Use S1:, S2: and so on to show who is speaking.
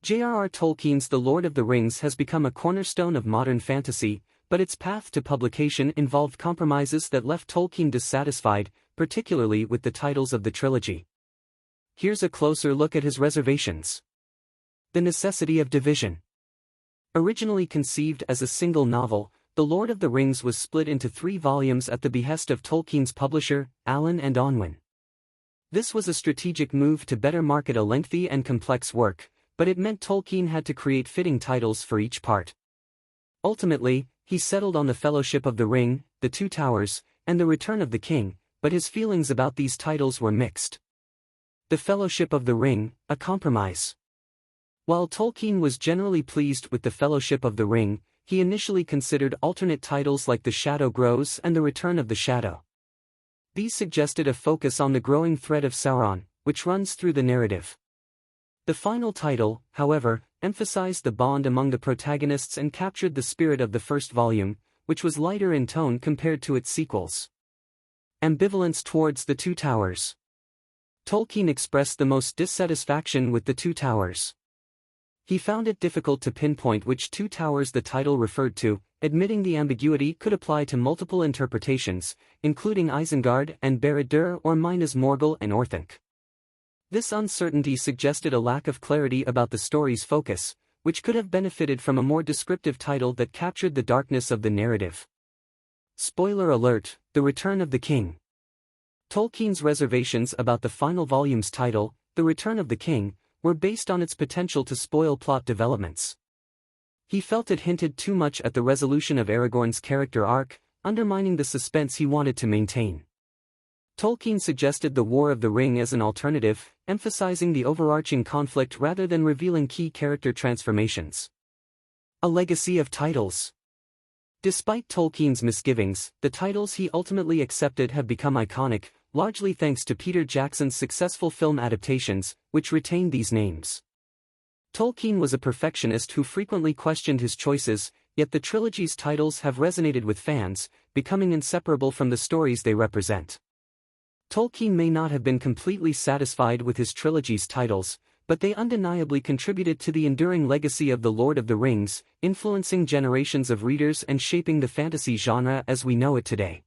S1: J.r.r. Tolkien's The Lord of the Rings has become a cornerstone of modern fantasy, but its path to publication involved compromises that left Tolkien dissatisfied, particularly with the titles of the trilogy. Here's a closer look at his reservations. The necessity of division. Originally conceived as a single novel, The Lord of the Rings was split into 3 volumes at the behest of Tolkien's publisher, Allen and Unwin. This was a strategic move to better market a lengthy and complex work, but it meant Tolkien had to create fitting titles for each part. Ultimately, he settled on The Fellowship of the Ring, The Two Towers, and The Return of the King, but his feelings about these titles were mixed. The Fellowship of the Ring, a compromise. While Tolkien was generally pleased with The Fellowship of the Ring, he initially considered alternate titles like The Shadow Grows and The Return of the Shadow. These suggested a focus on the growing threat of Sauron, which runs through the narrative. The final title, however, emphasized the bond among the protagonists and captured the spirit of the first volume, which was lighter in tone compared to its sequels. Ambivalence towards The Two Towers. Tolkien expressed the most dissatisfaction with The Two Towers. He found it difficult to pinpoint which two towers the title referred to, admitting the ambiguity could apply to multiple interpretations, including Isengard and Barad-dûr or Minas Morgul and Orthanc. This uncertainty suggested a lack of clarity about the story's focus, which could have benefited from a more descriptive title that captured the darkness of the narrative. Spoiler alert: The Return of the King. Tolkien's reservations about the final volume's title, The Return of the King, were based on its potential to spoil plot developments. He felt it hinted too much at the resolution of Aragorn's character arc, undermining the suspense he wanted to maintain. Tolkien suggested The War of the Ring as an alternative, emphasizing the overarching conflict rather than revealing key character transformations. A legacy of titles. Despite Tolkien's misgivings, the titles he ultimately accepted have become iconic, largely thanks to Peter Jackson's successful film adaptations, which retained these names. Tolkien was a perfectionist who frequently questioned his choices, yet the trilogy's titles have resonated with fans, becoming inseparable from the stories they represent. Tolkien may not have been completely satisfied with his trilogy's titles, but they undeniably contributed to the enduring legacy of The Lord of the Rings, influencing generations of readers and shaping the fantasy genre as we know it today.